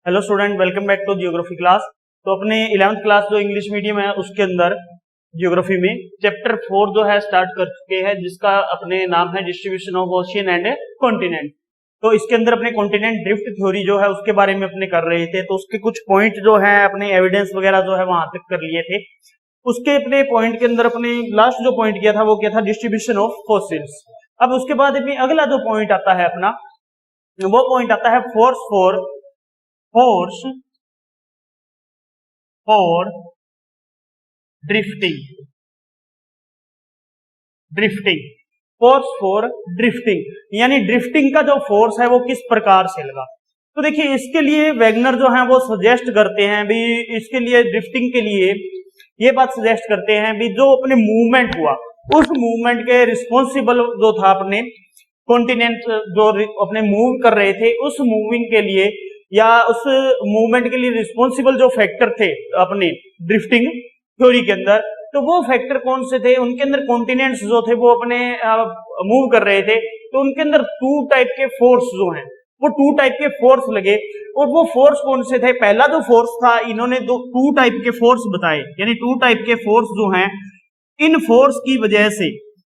Hello student, welcome back to geography class. तो अपने 11th class जो इंग्लिश मीडियम है उसके अंदर जियोग्राफी में चैप्टर 4 जो है स्टार्ट कर चुके हैं, जिसका अपने नाम है distribution of ocean and continent. तो इसके अंदर अपने कॉन्टिनेंट ड्रिफ्ट थ्योरी जो है उसके बारे में अपने कर रहे थे। तो उसके कुछ पॉइंट जो है अपने एविडेंस वगैरह जो है वहां तक कर लिए थे। उसके अपने पॉइंट के अंदर अपने लास्ट जो पॉइंट किया था वो क्या था, डिस्ट्रीब्यूशन ऑफ फॉसिल्स। अब उसके बाद अपनी अगला जो पॉइंट आता है अपना, वो पॉइंट आता है force for drifting drifting force for drifting, यानी ड्रिफ्टिंग का जो फोर्स है वो किस प्रकार से लगा। तो देखिए, इसके लिए वैगनर जो है वो सजेस्ट करते हैं भी, इसके लिए ड्रिफ्टिंग के लिए ये बात सजेस्ट करते हैं भी जो अपने मूवमेंट हुआ उस मूवमेंट के रिस्पॉन्सिबल जो था अपने कॉन्टिनेंट जो अपने मूव कर रहे थे उस मूविंग के लिए या उस मूवमेंट के लिए रिस्पॉन्सिबल जो फैक्टर थे अपने ड्रिफ्टिंग थ्योरी के अंदर, तो वो फैक्टर कौन से थे। उनके अंदर कॉन्टिनेंट्स जो थे वो अपने मूव कर रहे थे, तो उनके अंदर टू टाइप के फोर्स जो हैं वो टू टाइप के फोर्स लगे। और वो फोर्स कौन से थे, पहला जो फोर्स था इन्होंने दो टू टाइप के फोर्स बताए, यानी टू टाइप के फोर्स जो हैं इन फोर्स की वजह से,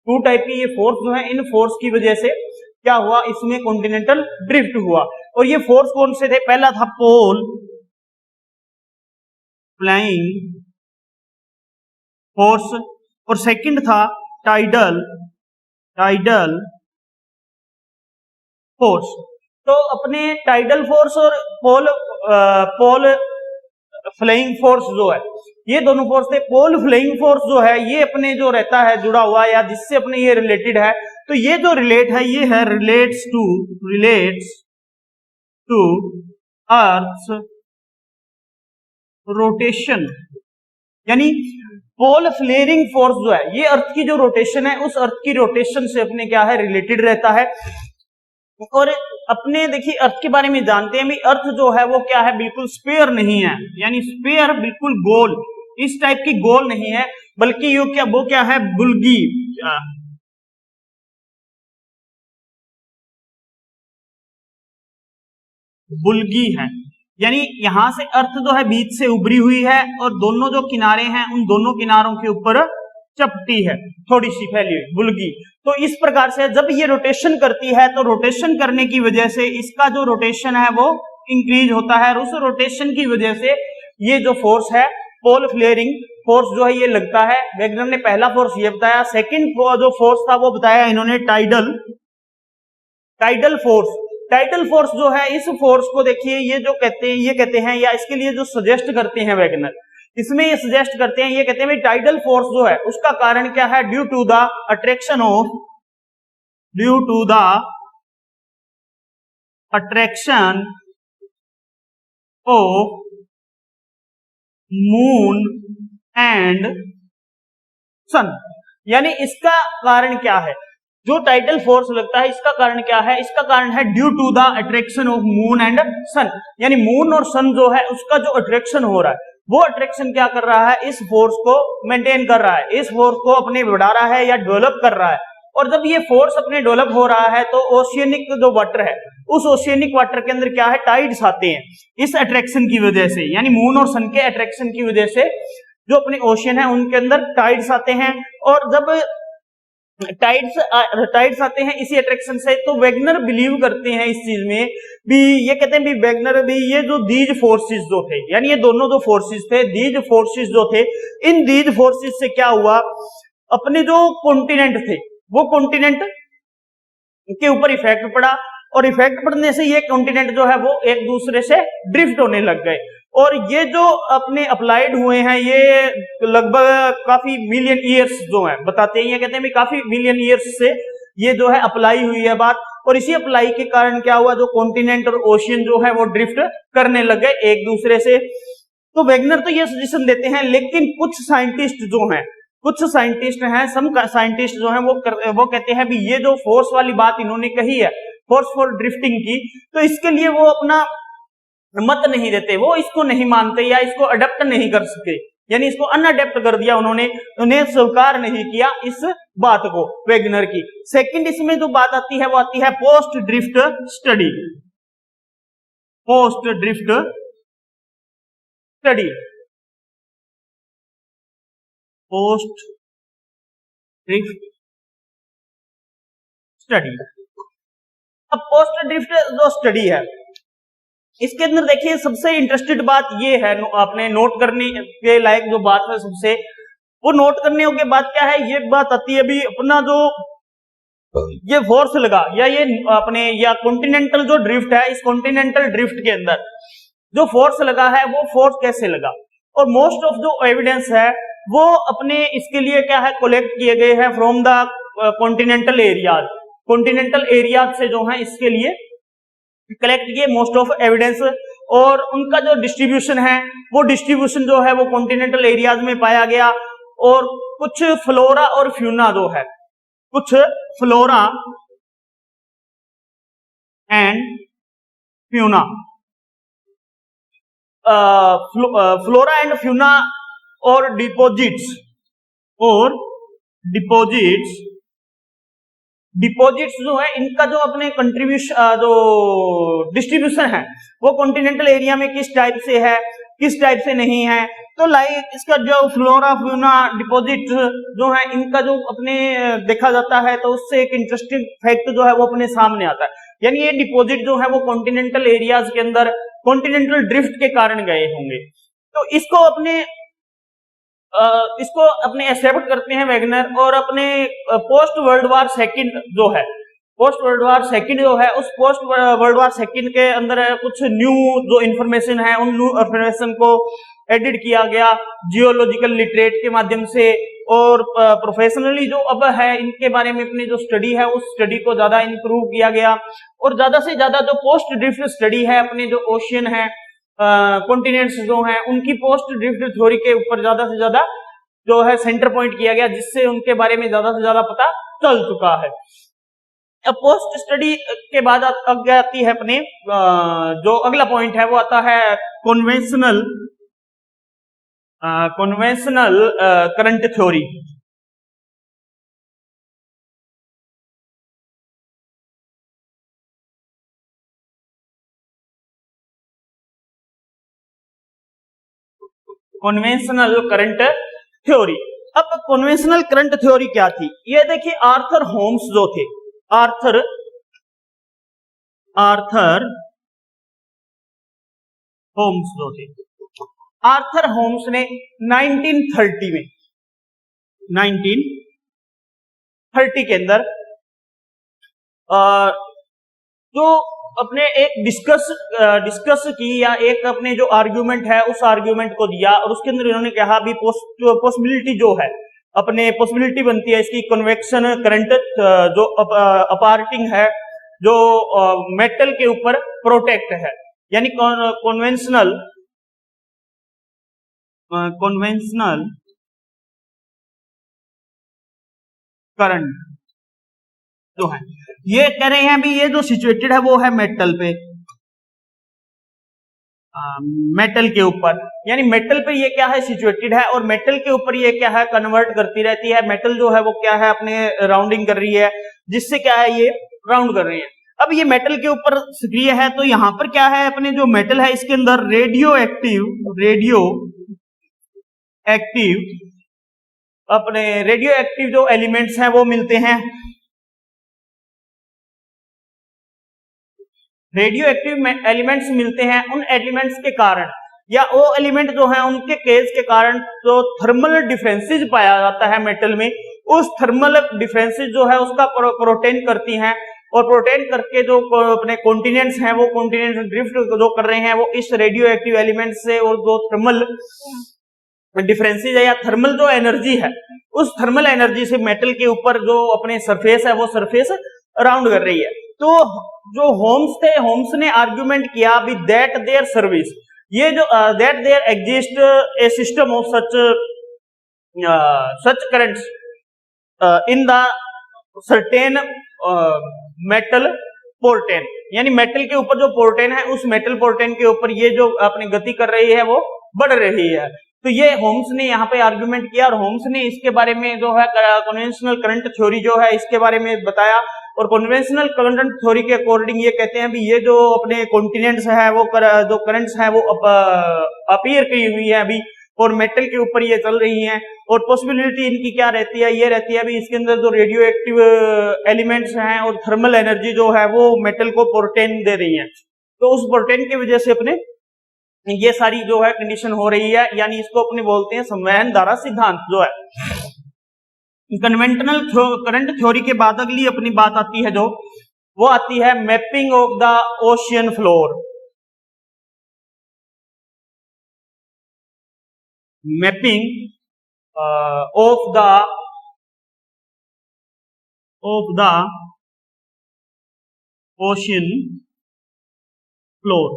टू टाइप के ये फोर्स जो है इन फोर्स की वजह से क्या हुआ, इसमें कॉन्टिनेंटल ड्रिफ्ट हुआ। और ये फोर्स कौन से थे, पहला था पोल फ्लाइंग फोर्स और सेकंड था टाइडल फोर्स। तो अपने टाइडल फोर्स और पोल फ्लाइंग फोर्स जो है, ये दोनों फोर्स थे। पोल फ्लाइंग फोर्स जो है ये अपने जो रहता है जुड़ा हुआ या जिससे अपने ये रिलेटेड है, तो ये जो रिलेट है ये है रिलेट्स टू अर्थ रोटेशन, यानी पोल फ्लेयरिंग फोर्स जो है ये अर्थ की जो रोटेशन है उस अर्थ की रोटेशन से अपने क्या है रिलेटेड रहता है। और अपने देखिए अर्थ के बारे में जानते हैं भी, अर्थ जो है वो क्या है, बिल्कुल स्फीयर नहीं है, यानी स्फीयर बिल्कुल गोल इस टाइप की गोल नहीं है, बल्कि वो क्या है, बुल्गी है। यानी यहां से अर्थ जो है बीच से उभरी हुई है और दोनों जो किनारे हैं उन दोनों किनारों के ऊपर चपटी है, थोड़ी सी फैली हुई बुल्गी। तो इस प्रकार से जब ये रोटेशन करती है तो रोटेशन करने की वजह से इसका जो रोटेशन है वो इंक्रीज होता है, और उस रोटेशन की वजह से ये जो फोर्स है पोल फ्लेयरिंग फोर्स जो है ये लगता है। वैगनर ने पहला फोर्स ये बताया। सेकंड जो फोर्स था वो बताया इन्होंने टाइडल फोर्स जो है, इस फोर्स को देखिए ये कहते हैं या इसके लिए जो सजेस्ट करते हैं वैगनर, इसमें ये सजेस्ट करते हैं, ये कहते हैं टाइडल फोर्स जो है उसका कारण क्या है, due to the attraction of moon and sun. यानी इसका कारण क्या है, जो टाइडल फोर्स लगता है इसका कारण क्या है, इसका कारण है due to the attraction of moon and sun, यानी मून और सन जो है उसका जो अट्रैक्शन हो रहा है वो अट्रैक्शन क्या कर रहा है, इस फोर्स को मेंटेन कर रहा है, इस फोर्स को अपने बढ़ा रहा है या डेवलप कर रहा है। और जब ये फोर्स अपने डेवलप हो रहा है तो ओशियनिक जो वाटर है उस ओशियनिक वाटर के अंदर क्या है, टाइड्स आते हैं इस अट्रैक्शन की वजह से, यानी मून और सन के अट्रैक्शन की वजह से जो अपने ओशियन है उनके अंदर टाइड्स आते हैं। और जब टाइड्स आते हैं इसी अट्रैक्शन से, तो वैगनर बिलीव करते हैं इस चीज में भी, ये कहते हैं भी वैगनर भी ये जो दीज फोर्सेस जो थे, यानी ये दोनों जो फोर्सेस थे, दीज फोर्सेस जो थे, इन दीज फोर्सेस से क्या हुआ, अपने जो कॉन्टिनेंट थे वो कॉन्टिनेंट के ऊपर इफेक्ट पड़ा, और इफेक्ट पड़ने से ये कॉन्टिनेंट जो है वो एक दूसरे से ड्रिफ्ट होने लग गए। और ये जो अपने अप्लाइड हुए हैं ये लगभग काफी मिलियन ईयर्स जो है बताते हैं, ये कहते हैं काफी मिलियन ईयर्स से ये जो है अप्लाई हुई है बात। और इसी अप्लाई के कारण क्या हुआ, जो कॉन्टिनेंट और ओशियन जो है वो ड्रिफ्ट करने लग गए एक दूसरे से। तो वैगनर तो ये सजेशन देते हैं, लेकिन कुछ साइंटिस्ट हैं, सम साइंटिस्ट जो हैं वो कहते हैं भी ये जो फोर्स वाली बात इन्होंने कही है, फोर्स फॉर ड्रिफ्टिंग की, तो इसके लिए वो अपना मत नहीं देते, वो इसको नहीं मानते या इसको अडेप्ट नहीं कर सके, यानी इसको अनअडेप्ट कर दिया उन्होंने, उन्हें स्वीकार नहीं किया इस बात को वैगनर की। सेकंड इसमें जो बात आती है वो आती है post drift study. Post drift study, post drift study. अब पोस्ट ड्रिफ्ट जो स्टडी है इसके अंदर देखिए सबसे इंटरेस्टेड बात ये है, आपने नोट करने के लायक जो बात है सबसे, वो नोट करने के बाद क्या है, ये बात आती है अभी अपना जो ये फोर्स लगा या ये अपने या कॉन्टिनेंटल जो ड्रिफ्ट है, इस कॉन्टिनेंटल ड्रिफ्ट के अंदर जो फोर्स लगा है वो फोर्स कैसे लगा। और मोस्ट ऑफ जो एविडेंस है वो अपने इसके लिए क्या है कलेक्ट किए गए हैं from the continental areas, continental areas से जो है इसके लिए कलेक्ट किए मोस्ट ऑफ एविडेंस। और उनका जो डिस्ट्रीब्यूशन है वो डिस्ट्रीब्यूशन जो है वो कॉन्टिनेंटल एरियाज में पाया गया। और कुछ फ्लोरा और फ्यूना जो है, कुछ flora and fauna, flora and fauna और डिपोजिट्स जो है इनका जो अपने कंट्रीब्यूशन जो डिस्ट्रीब्यूशन है वो कॉन्टिनेंटल एरिया में किस टाइप से है किस टाइप से नहीं है। तो लाइक इसका जो फ्लोरा फ्यूना डिपॉजिट जो है इनका जो अपने देखा जाता है तो उससे एक इंटरेस्टिंग फैक्ट जो है वो अपने सामने आता है, यानी ये डिपॉजिट जो है वो कॉन्टिनेंटल एरियाज के अंदर कॉन्टिनेंटल ड्रिफ्ट के कारण गए होंगे। तो इसको अपने एक्सेप्ट करते हैं वैगनर। और अपने पोस्ट वर्ल्ड वार सेकंड जो है, पोस्ट वर्ल्ड वार सेकंड जो है उस पोस्ट वर्ल्ड वार सेकंड के अंदर कुछ न्यू जो इंफॉर्मेशन है उन न्यू इंफॉर्मेशन को एडिट किया गया जियोलॉजिकल लिटरेट के माध्यम से। और प्रोफेशनली जो अब है इनके बारे में अपनी जो स्टडी है उस स्टडी को ज्यादा इंप्रूव किया गया। और ज्यादा से ज्यादा जो पोस्ट ड्रिफ्ट स्टडी है अपने जो ओशियन है कॉन्टिनेंट्स जो हैं उनकी पोस्ट ड्रिफ्ट थ्योरी के ऊपर ज्यादा से ज्यादा जो है सेंटर पॉइंट किया गया, जिससे उनके बारे में ज्यादा से ज्यादा पता चल चुका है। अब पोस्ट स्टडी के बाद अब आती है अपने जो अगला पॉइंट है वो आता है conventional current theory. Conventional current theory. अब कन्वेंशनल करंट थ्योरी क्या थी, ये देखिए आर्थर होम्स जो थे, आर्थर होम्स जो थे, आर्थर होम्स ने 1930 के अंदर जो अपने एक डिस्कस की या एक अपने जो आर्ग्यूमेंट है उस आर्ग्यूमेंट को दिया। और उसके अंदर इन्होंने कहा भी पॉसिबिलिटी जो है अपने पॉसिबिलिटी बनती है इसकी कन्वेक्शन करंट जो अपार्टिंग है जो मेटल के ऊपर प्रोटेक्ट है, यानी कन्वेंशनल करंट जो है ये कह रहे हैं भी ये जो सिचुएटेड है वो है मेटल पे, मेटल के ऊपर, यानी मेटल पे ये क्या है सिचुएटेड है और मेटल के ऊपर ये क्या है कन्वर्ट करती रहती है। मेटल जो है वो क्या है अपने राउंडिंग कर रही है, जिससे क्या है ये राउंड कर रही है। अब ये मेटल के ऊपर सक्रिय है तो यहां पर क्या है अपने जो मेटल है इसके अंदर रेडियो एक्टिव जो एलिमेंट्स हैं वो मिलते हैं। रेडियो एक्टिव एलिमेंट्स मिलते हैं। उन एलिमेंट्स के कारण या वो एलिमेंट जो है उनके केस के कारण जो थर्मल डिफरेंसेस पाया जाता है मेटल में, उस थर्मल डिफरेंसेस जो है उसका प्रोटेन करती हैं। और प्रोटेन करके जो अपने कॉन्टिनेंट्स हैं वो कॉन्टिनेंट ड्रिफ्ट जो कर रहे हैं वो इस रेडियो एक्टिव एलिमेंट से, और जो थर्मल डिफरेंसेस है या थर्मल जो एनर्जी है उस थर्मल एनर्जी से मेटल के ऊपर जो अपने सरफेस है वो सरफेस राउंड कर रही है। तो जो होम्स थे, होम्स ने आर्ग्यूमेंट किया विद दैट देयर सर्विस, ये जो that there exist a system of such currents in the certain metal portion, यानी मेटल के ऊपर जो पोर्टेन है उस मेटल पोर्टेन के ऊपर ये जो अपनी गति कर रही है वो बढ़ रही है। तो ये होम्स ने यहाँ पे आर्गुमेंट किया और होम्स ने इसके बारे में जो है कन्वेंशनल करंट थ्योरी जो है इसके बारे में बताया और कन्वेंशनल करंट थ्योरी के अकॉर्डिंग ये कहते हैं भी ये जो अपने कॉन्टिनेंट्स है वो जो करंट्स है वो अपीयर की हुई है अभी और मेटल के ऊपर ये चल रही हैं और पॉसिबिलिटी इनकी क्या रहती है, ये रहती है अभी इसके अंदर जो रेडियो एक्टिव एलिमेंट्स हैं और थर्मल एनर्जी जो है वो मेटल को प्रोटेन दे रही है, तो उस प्रोटेन की वजह से अपने ये सारी जो है कंडीशन हो रही है, यानी इसको अपने बोलते हैं संवहन धारा सिद्धांत जो है। कन्वेंशनल करंट थ्योरी के बाद अगली अपनी बात आती है जो वो आती है mapping of the ocean floor. Mapping of the ocean floor,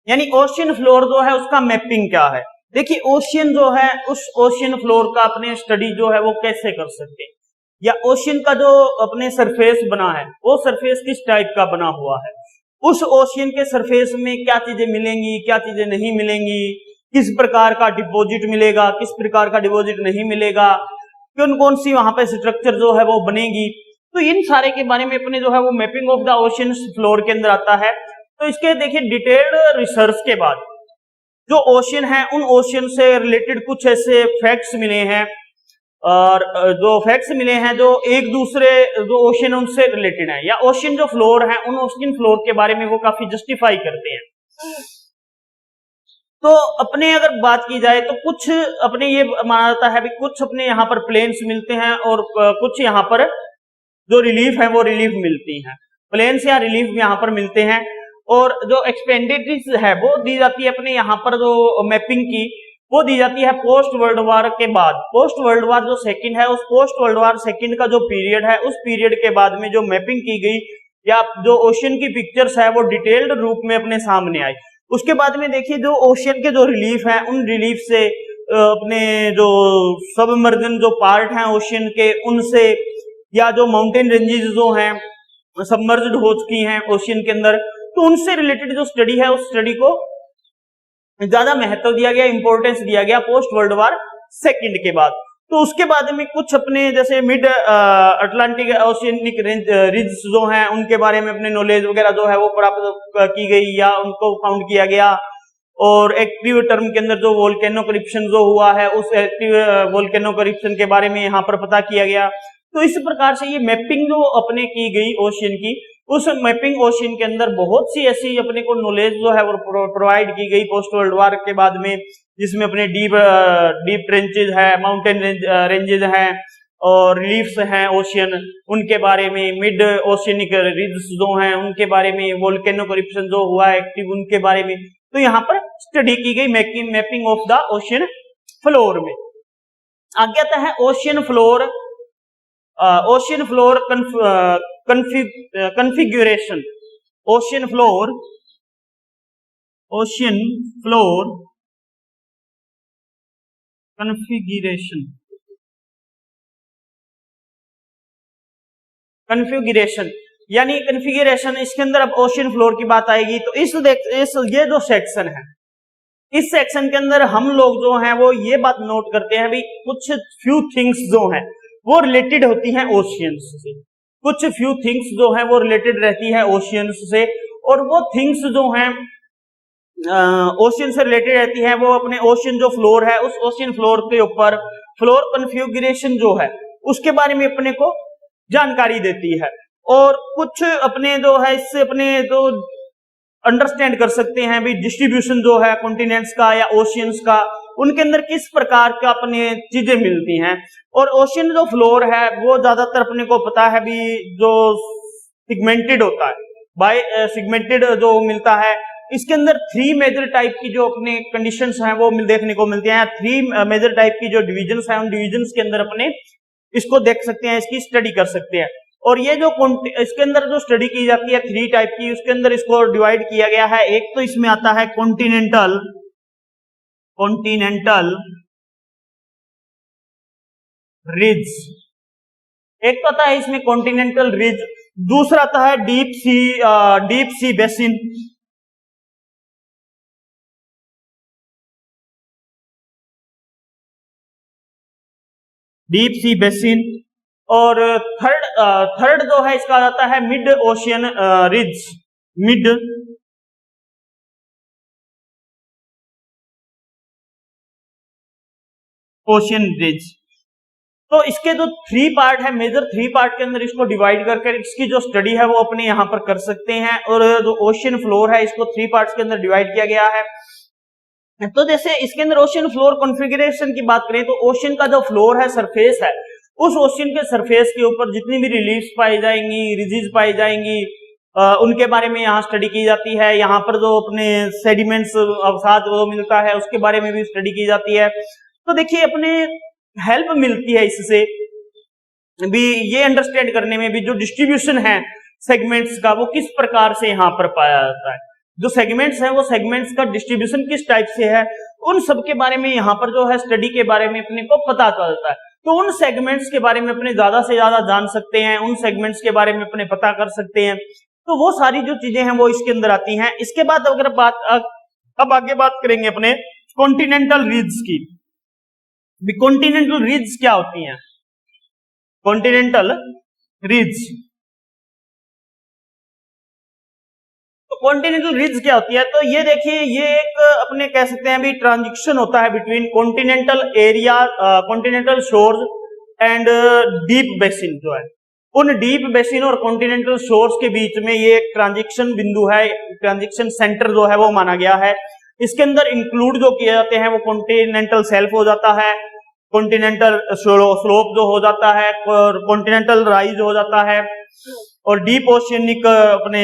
यानी ओशियन फ्लोर जो है उसका मैपिंग क्या है। देखिए ओशियन जो है उस ओशियन फ्लोर का अपने स्टडी जो है वो कैसे कर सकते हैं, या ओशियन का जो अपने सरफेस बना है वो सरफेस किस टाइप का बना हुआ है, उस ओशियन के सरफेस में क्या चीजें मिलेंगी क्या चीजें नहीं मिलेंगी, किस प्रकार का डिपॉजिट मिलेगा किस प्रकार का डिपॉजिट नहीं मिलेगा, कौन कौन सी वहां पे स्ट्रक्चर जो है वो बनेगी, तो इन सारे के बारे में अपने जो है वो mapping of the ocean floor के अंदर आता है। तो इसके देखिए डिटेल्ड रिसर्च के बाद जो ओशियन है उन ओशियन से रिलेटेड कुछ ऐसे फैक्ट्स मिले हैं और जो फैक्ट्स मिले हैं जो एक दूसरे जो ओशियन उनसे रिलेटेड है, या ओशियन जो फ्लोर है उन ओशियन फ्लोर के बारे में वो काफी जस्टिफाई करते हैं। तो अपने अगर बात की जाए तो कुछ अपने ये माना जाता है भी कुछ अपने यहाँ पर प्लेन्स मिलते हैं और कुछ यहाँ पर जो रिलीफ है वो रिलीफ मिलती है, प्लेन्स या रिलीफ यहाँ पर मिलते हैं, और जो एक्सपेंडिचर है वो दी जाती है अपने यहाँ पर जो मैपिंग की वो दी जाती है पोस्ट वर्ल्ड वार के बाद। पोस्ट वर्ल्ड वार जो सेकंड है उस पोस्ट वर्ल्ड वार सेकंड का जो पीरियड है उस पीरियड के बाद में जो मैपिंग की गई या जो ओशियन की पिक्चर्स है वो डिटेल्ड रूप में अपने सामने आई। उसके बाद में देखिए जो ओशियन के जो रिलीफ है उन रिलीफ से अपने जो सबमर्जन जो पार्ट हैं ओशियन के उनसे, या जो माउंटेन रेंजेस जो हैं सबमर्ज्ड हो चुकी हैं ओशियन के अंदर, तो उनसे रिलेटेड जो स्टडी है उस स्टडी को ज्यादा महत्व दिया गया, इंपॉर्टेंस दिया गया पोस्ट वर्ल्ड वार सेकंड के बाद। तो उसके बाद में कुछ अपने जैसे मिड अटलांटिक ओशियनिक रिज जो हैं उनके बारे में अपने नॉलेज वगैरह जो है वो प्राप्त की गई या उनको फाउंड किया गया, और एक्टिव टर्म के अंदर जो वोल्केनो करप्शन जो हुआ है उस एक्टिव वोल्केनो करप्शन के बारे में यहाँ पर पता किया गया। तो इस प्रकार से ये मैपिंग जो अपने की गई ओशियन की, उस मैपिंग ओशियन के अंदर बहुत सी ऐसी अपने को नॉलेज जो है वो प्रोवाइड की गई पोस्ट वर्ल्ड वार के बाद में, जिसमें अपने डीप ट्रेंचेज है, माउंटेन रेंजेज हैं और रिलीफ्स हैं ओशियन उनके बारे में, मिड ओशियनिक रिज्स जो हैं उनके बारे में, वोल्केनो करप्शन जो हुआ है एक्टिव उनके बारे में, तो यहाँ पर स्टडी की गई mapping of the ocean floor में। आगे आता है ocean floor, ocean floor configuration, ocean floor configuration यानी कन्फिगरेशन, इसके अंदर अब ओशियन फ्लोर की बात आएगी तो इस ये जो सेक्शन है इस सेक्शन के अंदर हम लोग जो हैं वो ये बात नोट करते हैं भी कुछ फ्यू थिंग्स जो हैं वो रिलेटेड होती हैं ओशियंस से, कुछ फ्यू थिंग्स जो हैं वो रिलेटेड रहती है ओशियंस से, और वो थिंग्स जो हैं ओशियन से रिलेटेड रहती है वो अपने ओशियन जो फ्लोर है उस ओशियन फ्लोर के ऊपर फ्लोर कन्फिगरेशन जो है उसके बारे में अपने को जानकारी देती है, और कुछ अपने जो है इससे अपने जो अंडरस्टैंड कर सकते हैं भी डिस्ट्रीब्यूशन जो है कॉन्टिनेंट्स का या ओशियंस का, उनके अंदर किस प्रकार का अपने चीजें मिलती हैं। और ओशियन जो फ्लोर है वो ज्यादातर अपने को पता है भी जो सिगमेंटेड होता है, बाय सिगमेंटेड जो मिलता है, इसके अंदर 3 मेजर टाइप की जो अपने कंडीशंस हैं वो देखने को मिलती हैं। 3 मेजर टाइप की जो डिविजन्स हैं उन डिविजन्स के अंदर अपने इसको देख सकते हैं, इसकी स्टडी कर सकते हैं। और ये जो इसके अंदर जो स्टडी की जाती है 3 टाइप की, उसके अंदर इसको डिवाइड किया गया है। एक तो इसमें आता है कॉन्टिनेंटल रिज, एक तो आता है इसमें कॉन्टिनेंटल रिज, दूसरा आता है deep sea basin, deep sea basin, और थर्ड जो है इसका आ जाता है mid ocean ridge, mid ocean ridge. तो इसके जो थ्री पार्ट है, मेजर थ्री पार्ट के अंदर इसको डिवाइड करके इसकी जो स्टडी है वो अपने यहाँ पर कर सकते हैं। और जो ओशियन फ्लोर है इसको थ्री पार्ट्स के अंदर डिवाइड किया गया है। तो जैसे इसके अंदर ओशियन फ्लोर कॉन्फ़िगरेशन की बात करें तो ओशियन का जो फ्लोर है, सरफेस है, उस ओशियन के सरफेस के ऊपर जितनी भी रिलीफ्स पाई जाएंगी, रिजिज पाई जाएंगी, उनके बारे में यहाँ स्टडी की जाती है। यहाँ पर जो अपने सेडिमेंट्स अवसाद वो मिलता है उसके बारे में भी स्टडी की जाती है। तो देखिए अपने हेल्प मिलती है इससे भी ये अंडरस्टैंड करने में भी जो डिस्ट्रीब्यूशन है सेगमेंट्स का वो किस प्रकार से यहाँ पर पाया जाता है, जो सेगमेंट्स है वो सेगमेंट्स का डिस्ट्रीब्यूशन किस टाइप से है, उन सब के बारे में यहाँ पर जो है स्टडी के बारे में अपने को पता चलता है। तो उन सेगमेंट्स के बारे में अपने ज्यादा से ज्यादा जान सकते हैं, उन सेगमेंट्स के बारे में अपने पता कर सकते हैं। तो वो सारी जो चीजें हैं वो इसके अंदर आती हैं। इसके बाद अगर अब आगे बात करेंगे अपने कॉन्टिनेंटल रीड्स की। कॉन्टिनेंटल रीड्स क्या होती हैं? कॉन्टिनेंटल रीड्स, तो कॉन्टिनेंटल रीड्स क्या होती है? तो ये देखिए ये एक अपने कह सकते हैं भी ट्रांजिशन होता है between continental area, continental shores and deep basin जो है, उन डीप बेसिन और कॉन्टिनेंटल शोर्स के बीच में ये एक ट्रांजिशन बिंदु है, ट्रांजिशन सेंटर जो है वो माना गया है। इसके अंदर इंक्लूड जो किए जाते हैं वो कॉन्टिनेंटल शेल्फ हो जाता है, कॉन्टिनेंटल स्लोप जो हो जाता है, और कॉन्टिनेंटल राइज हो जाता है, और डीप ओशियनिक अपने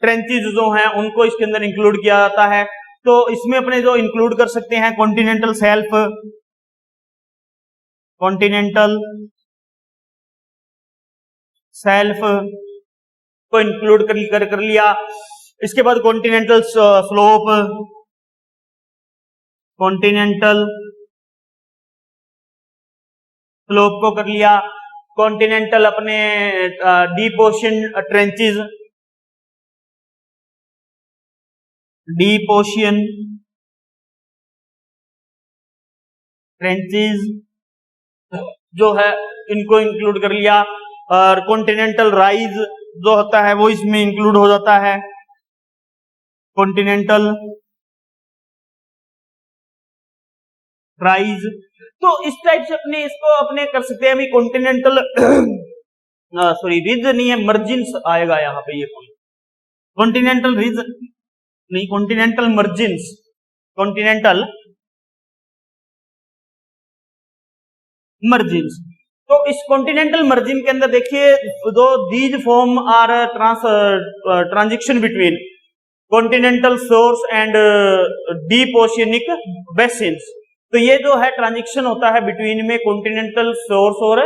ट्रेंचेस जो हैं उनको इसके अंदर इंक्लूड किया जाता है। तो इसमें अपने जो इंक्लूड कर सकते हैं कॉन्टिनेंटल शेल्फ, कॉन्टिनेंटल शेल्फ को इंक्लूड कर लिया। इसके बाद कॉन्टिनेंटल स्लोप, कॉन्टिनेंटल स्लोप को कर लिया, कॉन्टिनेंटल अपने deep ocean trenches, deep ocean trenches जो है इनको इंक्लूड कर लिया, और कॉन्टिनेंटल राइज जो होता है वो इसमें इंक्लूड हो जाता है, कॉन्टिनेंटल राइज। तो इस टाइप से अपने इसको अपने कर सकते हैं। अभी कॉन्टिनेंटल सॉरी रिज नहीं है, मर्जिन्स आएगा यहाँ पे, ये कॉन्टिनेंटल रिज नहीं, कॉन्टिनेंटल मर्जिन्स, कॉन्टिनेंटल मर्जिन्स। तो इस कॉन्टिनेंटल मर्जिन के अंदर देखिए दो these form are transition between continental source and deep oceanic basins. तो ये जो है ट्रांजिशन होता है बिटवीन में कॉन्टिनेंटल सोर्स और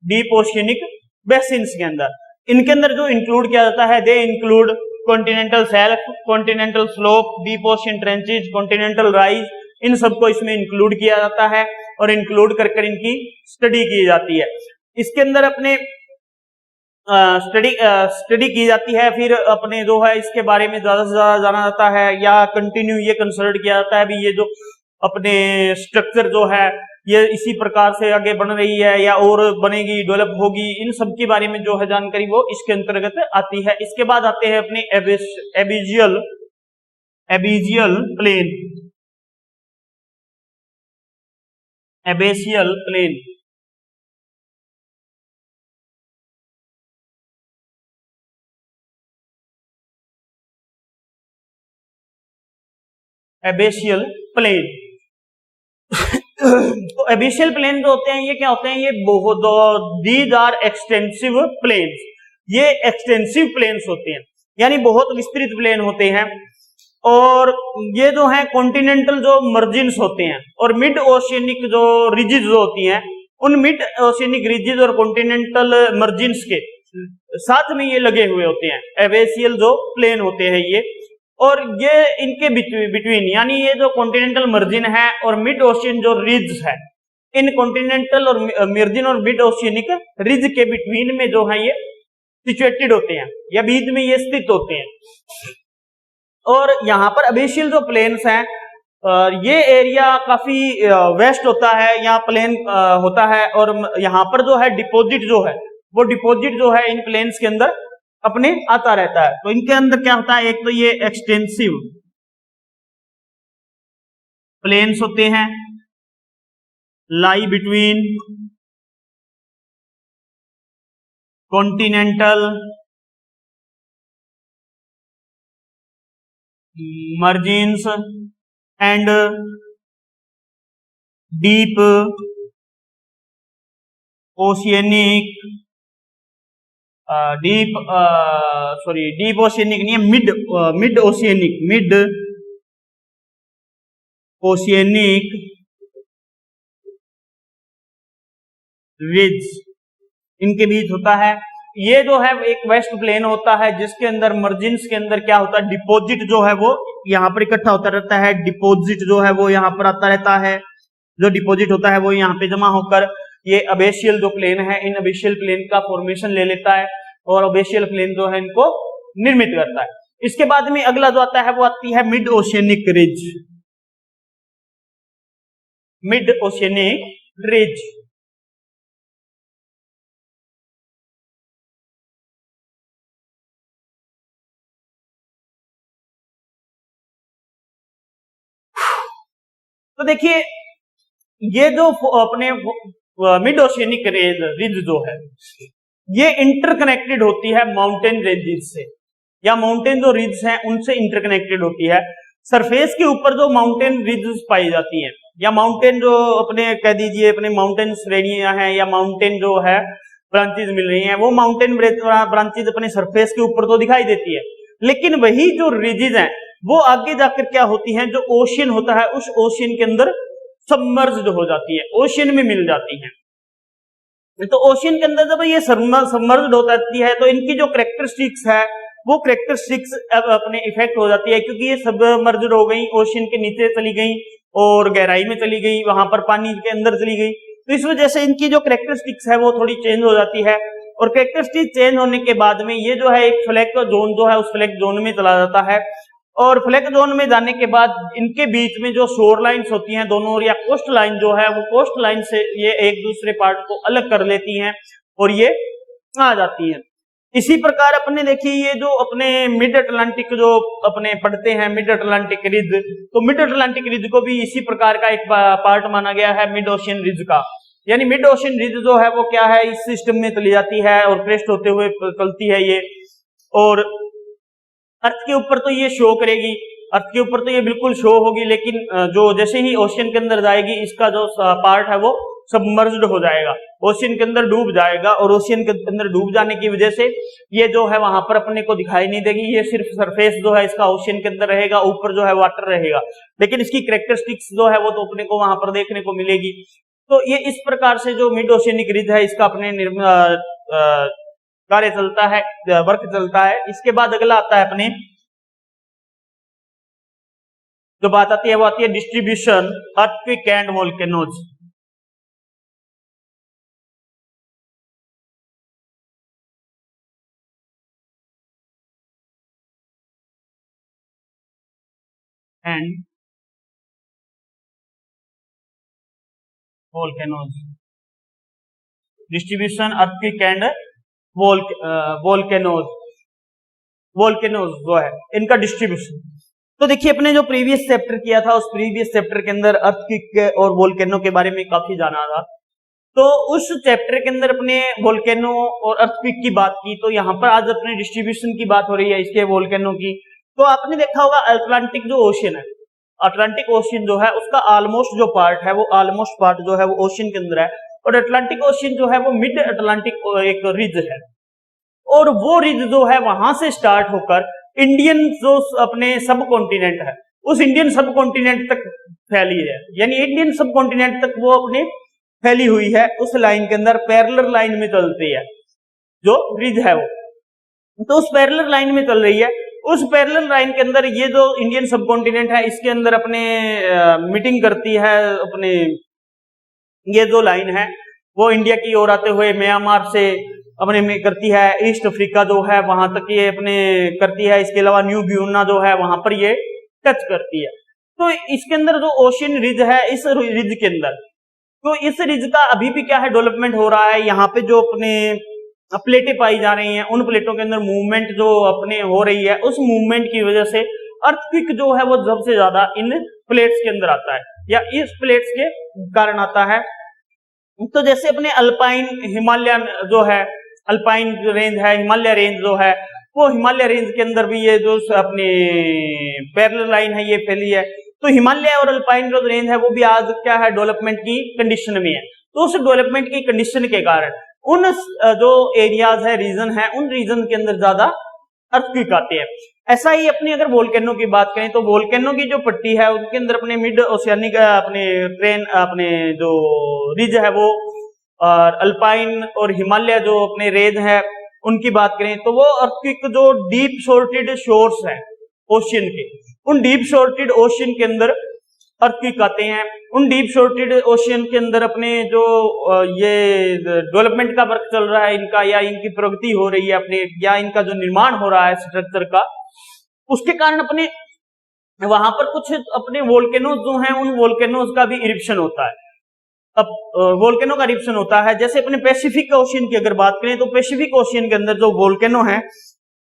डीप ओशियनिक बेसिन्स के अंदर। इनके अंदर जो इंक्लूड किया जाता है, they include continental shelf, continental slope, deep ocean trenches, continental rise, इन सबको इसमें इंक्लूड किया जाता है और इंक्लूड कर इनकी स्टडी की जाती है। इसके अंदर अपने स्टडी की जाती है। फिर अपने जो है इसके बारे में ज्यादा से ज्यादा जाना जाता है, या कंटिन्यू ये कंसिडर किया जाता है भी ये जो अपने स्ट्रक्चर जो है ये इसी प्रकार से आगे बढ़ रही है या और बनेगी, डेवलप होगी, इन सब के बारे में जो है जानकारी वो इसके अंतर्गत आती है। इसके बाद आते हैं अपने एबेसियल प्लेन, एबेसियल प्लेन। एबेसियल प्लेन तो एबेसियल प्लेन जो होते हैं ये क्या होते हैं? ये बहुत दीज आर एक्सटेंसिव प्लेन्स, ये एक्सटेंसिव प्लेन्स होते हैं, यानी बहुत विस्तृत प्लेन होते हैं। और ये जो है कॉन्टिनेंटल जो मर्जिन्स होते हैं और मिड ओशियनिक जो रिजिज जो होती हैं, उन मिड ओशियनिक रिजिज और कॉन्टिनेंटल मर्जिन्स के साथ में ये लगे हुए होते हैं, एबेसियल जो प्लेन होते हैं ये। और ये इनके बिटवीन यानी ये जो कॉन्टिनेंटल मर्जिन है और मिड ओशियन जो रिज है, इन कॉन्टिनेंटल और मर्जिन और मिड ओशियनिक रिज के बिटवीन में जो है ये सिचुएटेड होते हैं या बीच में ये स्थित होते हैं। और यहाँ पर एबेसियल जो प्लेन्स हैं ये एरिया काफी वेस्ट होता है, यहाँ प्लेन होता है, और यहाँ पर जो है डिपॉजिट जो है वो डिपॉजिट जो है इन प्लेन्स के अंदर अपने आता रहता है। तो इनके अंदर क्या होता है, एक तो ये एक्सटेंसिव प्लेन्स होते हैं, lie between continental margins and deep oceanic deep oceanic नहीं है, mid oceanic ridge इनके बीच होता है। ये जो है एक वेस्ट प्लेन होता है जिसके अंदर मर्जिन्स के अंदर क्या होता है, डिपॉजिट जो है वो यहाँ पर इकट्ठा होता रहता है, डिपॉजिट जो है वो यहाँ पर आता रहता है, जो डिपॉजिट होता है वो यहाँ पे जमा होकर ये अबेशियल जो प्लेन है इन अबेशियल प्लेन का फॉर्मेशन ले लेता है और अबेशियल प्लेन जो है इनको निर्मित करता है। इसके बाद में अगला जो आता है वो आती है mid oceanic ridge. Mid oceanic ridge तो देखिए ये जो अपने मिड ओशियनिक रिज जो है ये इंटरकनेक्टेड होती है माउंटेन रेंजेस से, या माउंटेन जो रिज हैं उनसे इंटरकनेक्टेड होती है। सरफेस के ऊपर जो माउंटेन रिज पाई जाती हैं या माउंटेन जो अपने कह दीजिए अपने माउंटेन श्रेणियां हैं या माउंटेन जो है ब्रांचेज मिल रही हैं, वो माउंटेन ब्रांचेज अपने सरफेस के ऊपर तो दिखाई देती है, लेकिन वही जो रिजेज हैं वो आगे जाकर क्या होती हैं, जो ओशियन होता है उस ओशियन के अंदर सबमर्ज्ड हो जाती है, ओशियन में मिल जाती हैं। तो ओशियन के अंदर जब ये सबमर्ज्ड हो जाती है तो इनकी जो कैरेक्टरिस्टिक्स है वो कैरेक्टरिस्टिक्स अपने इफेक्ट हो जाती है, क्योंकि ये सबमर्ज्ड हो गई, ओशियन के नीचे चली गई और गहराई में चली गई, वहां पर पानी के अंदर चली गई, तो इस वजह से इनकी जो कैरेक्टरिस्टिक्स है वो थोड़ी चेंज हो जाती है। और कैरेक्टरिस्टिक चेंज होने के बाद में ये जो है एक फ्लैग जोन जो है उस फ्लैग जोन में चला जाता है, और फ्लैग जोन में जाने के बाद इनके बीच में जो शोर लाइंस होती हैं दोनों ओर, या कोस्ट लाइन जो है वो कोस्ट लाइन से ये एक दूसरे पार्ट को अलग कर लेती हैं और ये आ जाती हैं। इसी प्रकार अपने देखिए ये जो अपने मिड अटलांटिक जो अपने पढ़ते हैं मिड अटलांटिक रिज, तो मिड अटलांटिक रिज को भी इसी प्रकार का एक पार्ट माना गया है मिड ओशियन रिज का। यानी मिड ओशियन रिज जो है वो क्या है, इस सिस्टम में चली जाती है और क्रेस्ट होते हुए चलती है ये, और अर्थ के ऊपर तो ये शो करेगी, अर्थ के ऊपर तो ये बिल्कुल शो होगी, लेकिन जो जैसे ही ओशियन के अंदर जाएगी इसका जो पार्ट है वो सबमर्ज्ड हो जाएगा, ओशियन के अंदर डूब जाएगा, और ओशियन के अंदर डूब जाने की वजह से ये जो है वहां पर अपने को दिखाई नहीं देगी, ये सिर्फ सरफेस जो है इसका ओशियन के अंदर रहेगा, ऊपर जो है वाटर रहेगा, लेकिन इसकी कैरेक्टरिस्टिक्स जो है वो तो अपने को वहां पर देखने को मिलेगी। तो ये इस प्रकार से जो मिड ओशियनिक रिज है इसका अपने कार्य चलता है, वर्क चलता है। इसके बाद अगला आता है अपने जो बात आती है वो आती है distribution earthquake and volcanoes. And volcanoes, distribution earthquake and volcanoes, volcanoes जो है इनका डिस्ट्रीब्यूशन। तो देखिए अपने जो प्रीवियस चैप्टर किया था उस प्रीवियस चैप्टर के अंदर अर्थक्वेक और वोल्केनो के बारे में काफी जाना था, तो उस चैप्टर के अंदर अपने वोल्केनो और अर्थक्वेक की बात की, तो यहाँ पर आज अपने डिस्ट्रीब्यूशन की बात हो रही है इसके वोल्केनो की। तो आपने देखा होगा अटलांटिक जो ओशियन है, अटलांटिक ओशियन जो है उसका ऑलमोस्ट जो पार्ट है वो ऑलमोस्ट पार्ट जो है वो ओशियन के अंदर है, और अटलांटिक ओशियन जो है वो मिड अटलांटिक एक रिज है, और वो रिज जो है वहां से स्टार्ट होकर इंडियन जो अपने सब कॉन्टिनेंट है उस इंडियन सब कॉन्टिनेंट तक फैली है, यानी इंडियन सब कॉन्टिनेंट तक वो अपने फैली हुई है, उस लाइन के अंदर पैरेलल लाइन में चलती है जो रिज है वो, तो उस पैरेलल लाइन में चल रही है। उस पैरेलल लाइन के अंदर ये जो इंडियन सब कॉन्टिनेंट है इसके अंदर अपने मीटिंग करती है, अपने ये जो लाइन है वो इंडिया की ओर आते हुए म्यांमार से अपने में करती है, ईस्ट अफ्रीका जो है वहां तक ये अपने करती है, इसके अलावा न्यू गियोना जो है वहां पर ये टच करती है। तो इसके अंदर जो ओशियन रिज है, इस रिज के अंदर, तो इस रिज का अभी भी क्या है, डेवलपमेंट हो रहा है। यहाँ पे जो अपने प्लेटें पाई जा रही हैं, उन प्लेटों के अंदर मूवमेंट जो अपने हो रही है, उस मूवमेंट की वजह से अर्थक्वेक जो है वो सबसे ज्यादा इन प्लेट्स के अंदर आता है, या इस प्लेट्स के कारण आता है। तो जैसे अपने अल्पाइन हिमालयन जो है, अल्पाइन रेंज है, हिमालय रेंज जो है, वो हिमालय रेंज के अंदर भी ये जो अपनी पैरेलल लाइन है ये फैली है। तो हिमालय और अल्पाइन जो रेंज है वो भी आज क्या है, डेवलपमेंट की कंडीशन में है। तो उस डेवलपमेंट की कंडीशन के कारण उन जो एरियाज है, रीजन है, उन रीजन के अंदर ज्यादा अर्थक्वेक आते हैं। ऐसा ही अपनी अगर वोल्केनो की बात करें तो वोल्केनो की जो पट्टी है उनके अंदर अपने मिड ओशियानिक अपने ट्रेन अपने जो रिज है वो, और अल्पाइन और हिमालय जो अपने रेंज है उनकी बात करें तो वो अर्थक्वेक जो डीप शोर्टेड शोर्स है ओशियन के, उन डीप शोर्टेड ओशियन के अंदर अर्थक्वेक आते हैं। उन डीप शोर्टेड ओशियन के अंदर अपने जो ये डेवलपमेंट का वर्क चल रहा है इनका, या इनकी प्रगति हो रही है अपने, या इनका जो निर्माण हो रहा है स्ट्रक्चर का, उसके कारण अपने वहां पर कुछ अपने वोल्केनोज जो हैं, उन वोल्केनोज का भी इरिप्शन होता है। अब वोल्केनो का इरिप्शन होता है, जैसे अपने पैसिफिक ओशियन की अगर बात करें तो पैसिफिक ओशियन के अंदर जो वोल्केनो है,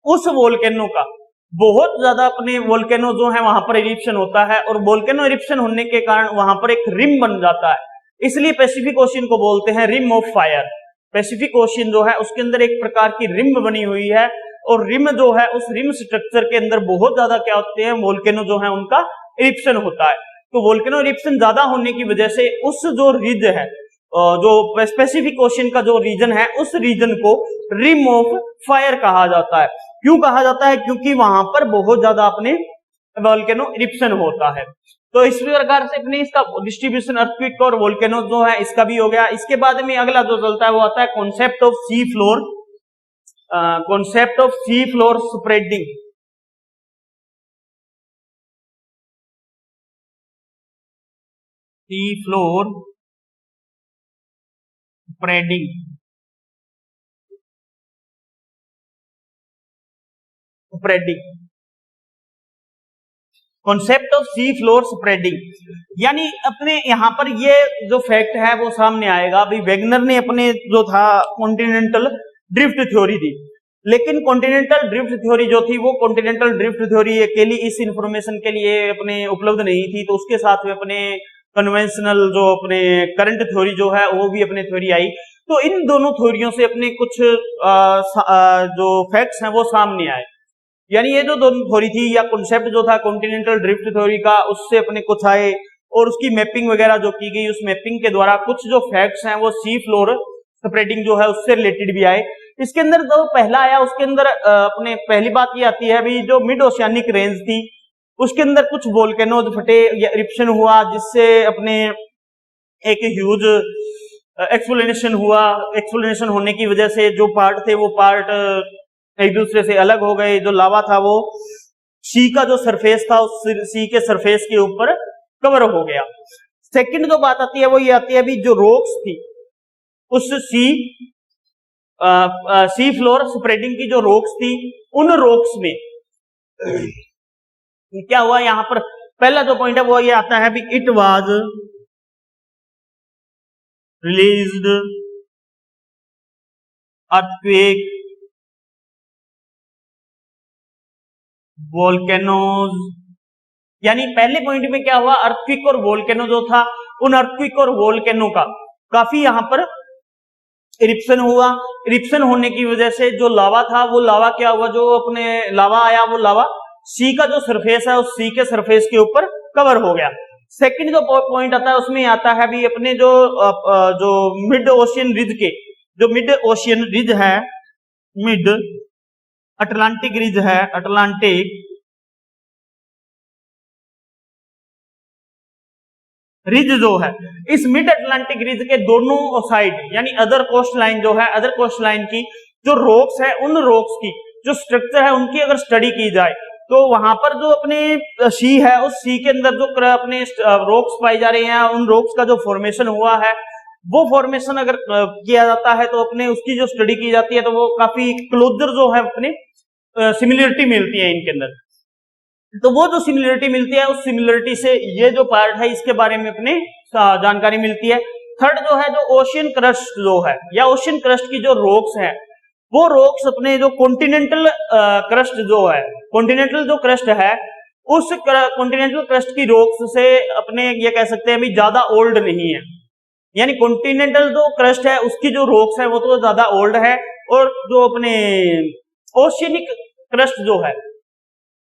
उस वोल्केनो का बहुत ज्यादा अपने वोल्केनो जो है वहां पर इरिप्शन होता है, और वोल्केनो इरिप्शन होने के कारण वहां पर एक रिम बन जाता है। इसलिए पैसिफिक ओशियन को बोलते हैं rim of fire. Pacific ocean जो है उसके अंदर एक प्रकार की रिम बनी हुई है, और रिम जो है उस रिम स्ट्रक्चर के अंदर बहुत ज्यादा क्या होते हैं, वोल्केनो जो है उनका इरिप्शन होता है। तो वोल्केनो इरिप्शन ज्यादा होने की वजह से उस जो रिज है, जो स्पेसिफिक ओशियन का जो रीजन है, उस रीजन को रिम ऑफ फायर कहा जाता है। क्यों कहा जाता है? क्योंकि वहां पर बहुत ज्यादा अपने वोल्केनो इरिप्शन होता है। तो इस प्रकार से अपने इसका डिस्ट्रीब्यूशन अर्थक्वेक और वोल्केनो जो है इसका भी हो गया। इसके बाद में अगला जो चलता है वो आता है concept of sea floor, concept of sea floor spreading. Sea floor spreading, spreading, concept of sea floor spreading, यानी अपने यहां पर ये जो फैक्ट है वो सामने आएगा। अभी वेगनर ने अपने जो था कॉन्टिनेंटल ड्रिफ्ट थ्योरी दी, लेकिन कॉन्टिनेंटल ड्रिफ्ट थ्योरी जो थी वो कॉन्टिनेंटल ड्रिफ्ट थ्योरी अकेली इस इंफॉर्मेशन के लिए अपने उपलब्ध नहीं थी, तो उसके साथ में अपने कन्वेंशनल जो अपने करंट थ्योरी जो है वो भी अपने थ्योरी आई। तो इन दोनों थ्योरियों से अपने कुछ जो फैक्ट्स हैं वो सामने आए। यानी ये जो दोनों थ्योरी थी या कॉन्सेप्ट जो था कॉन्टिनेंटल ड्रिफ्ट थ्योरी का, उससे अपने कुछ आए, और उसकी मैपिंग वगैरह जो की गई, उस मैपिंग के द्वारा कुछ जो फैक्ट्स हैं वो सी फ्लोर स्प्रेडिंग जो है उससे रिलेटेड भी आए। इसके अंदर जो पहला आया उसके अंदर अपने पहली बात ये आती है भी जो मिड ओशियानिक रेंज थी उसके अंदर कुछ वोल्केनोज फटे या इरिप्शन हुआ, जिससे अपने एक ह्यूज एक्सप्लेनेशन हुआ। एक्सप्लेनेशन होने की वजह से जो पार्ट थे वो पार्ट एक दूसरे से अलग हो गए। जो लावा था वो सी का जो सरफेस था उस सी के सरफेस के ऊपर कवर हो गया। सेकंड जो बात आती है वो ये आती है भी जो रॉक्स थी उस सी फ्लोर स्प्रेडिंग की जो रॉक्स थी, उन रॉक्स में क्या हुआ, यहां पर पहला जो पॉइंट है वो ये आता है भी it was released earthquake volcanoes. यानी पहले पॉइंट में क्या हुआ, अर्थक्वेक और वोल्केनो जो था, उन अर्थक्वेक और वोल्केनो का काफी यहां पर इरिप्शन हुआ। इरिप्शन होने की वजह से जो लावा था वो लावा क्या हुआ, जो अपने लावा आया वो लावा सी का जो सरफेस है उस सी के सरफेस के ऊपर कवर हो गया। सेकंड जो पॉइंट आता है उसमें आता है भी अपने जो मिड ओशियन रिज के, जो मिड ओशियन रिज है, मिड अटलांटिक रिज है, अटलांटिक रिज जो है, इस मिड अटलांटिक रिज के दोनों साइड यानी अदर कोस्ट लाइन जो है, अदर कोस्ट लाइन की जो रॉक्स है, उन रॉक्स की जो स्ट्रक्चर है उनकी अगर स्टडी की जाए तो वहां पर जो अपने सी है उस सी के अंदर जो अपने रॉक्स पाई जा रही हैं, उन रॉक्स का जो फॉर्मेशन हुआ है वो फॉर्मेशन अगर किया जाता है तो अपने उसकी जो स्टडी की जाती है तो वो काफी क्लोजर जो है अपने सिमिलरिटी मिलती है इनके अंदर। तो वो जो सिमिलरिटी मिलती है उस सिमिलरिटी से ये जो पार्ट है इसके बारे में अपने जानकारी मिलती है। थर्ड जो है, जो ओशियन क्रस्ट जो है या ओशियन क्रस्ट की जो रॉक्स है, वो रॉक्स अपने जो कॉन्टिनेंटल क्रस्ट जो है, कॉन्टिनेंटल जो क्रस्ट है उस कॉन्टिनेंटल क्रस्ट की रॉक्स से अपने ये कह सकते हैं अभी ज्यादा ओल्ड नहीं है। यानी कॉन्टिनेंटल जो क्रस्ट है उसकी जो रॉक्स है वो तो ज्यादा ओल्ड है, और जो अपने ओशियनिक क्रस्ट जो है,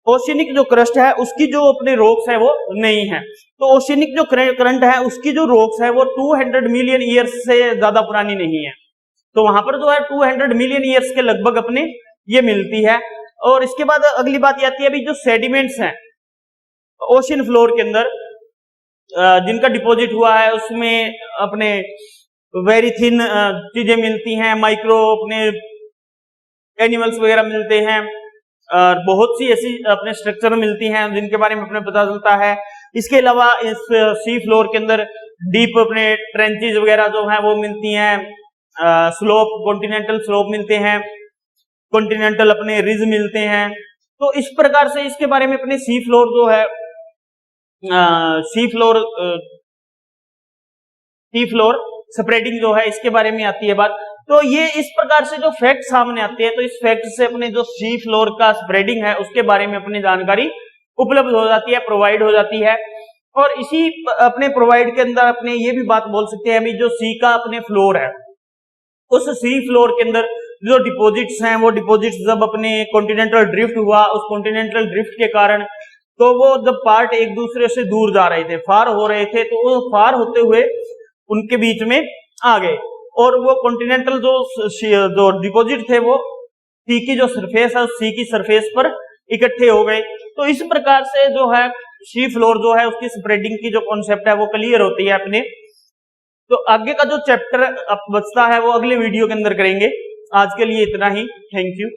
ओशियनिक जो क्रस्ट है उसकी जो अपने रॉक्स है वो नहीं है। तो ओशियनिक जो करंट है उसकी जो रॉक्स है वो 200 मिलियन ईयर्स से ज्यादा पुरानी नहीं है। तो वहां पर जो है 200 मिलियन ईयर्स के लगभग अपने ये मिलती है। और इसके बाद अगली बात आती है अभी जो सेडिमेंट्स हैं ओशियन फ्लोर के अंदर जिनका डिपॉजिट हुआ है, उसमें अपने वेरी थिन चीजें मिलती हैं, माइक्रो अपने एनिमल्स वगैरह मिलते हैं, और बहुत सी ऐसी अपने स्ट्रक्चर मिलती हैं जिनके बारे में अपने पता चलता है। इसके अलावा इस सी फ्लोर के अंदर डीप अपने ट्रेंचेज वगैरह जो हैं वो मिलती हैं, स्लोप कॉन्टिनेंटल स्लोप मिलते हैं, कॉन्टिनेंटल अपने रिज मिलते हैं। तो इस प्रकार से इसके बारे में अपने सी फ्लोर जो है सी फ्लोर स्प्रेडिंग जो है इसके बारे में आती है बात। तो ये इस प्रकार से जो फैक्ट सामने आते हैं, तो इस फैक्ट से अपने जो सी फ्लोर का स्प्रेडिंग है उसके बारे में अपनी जानकारी उपलब्ध हो जाती है, प्रोवाइड हो जाती है। और इसी अपने प्रोवाइड के अंदर अपने ये भी बात बोल सकते हैं अभी जो सी का अपने फ्लोर है, उस सी फ्लोर के अंदर जो डिपॉजिट्स हैं वो डिपॉजिट्स जब अपने कॉन्टिनेंटल ड्रिफ्ट हुआ, उस कॉन्टिनेंटल ड्रिफ्ट के कारण तो वो जब पार्ट एक दूसरे से दूर जा रहे थे, फार हो रहे थे, तो वो फार होते हुए उनके बीच में आ गए, और वो कॉन्टिनेंटल जो डिपॉजिट थे वो सी की जो सरफेस है उस सी की सरफेस पर इकट्ठे हो गए। तो इस प्रकार से जो है सी फ्लोर जो है उसकी स्प्रेडिंग की जो कॉन्सेप्ट है वो क्लियर होती है अपने। तो आगे का जो चैप्टर अब बचता है वो अगले वीडियो के अंदर करेंगे। आज के लिए इतना ही। Thank you.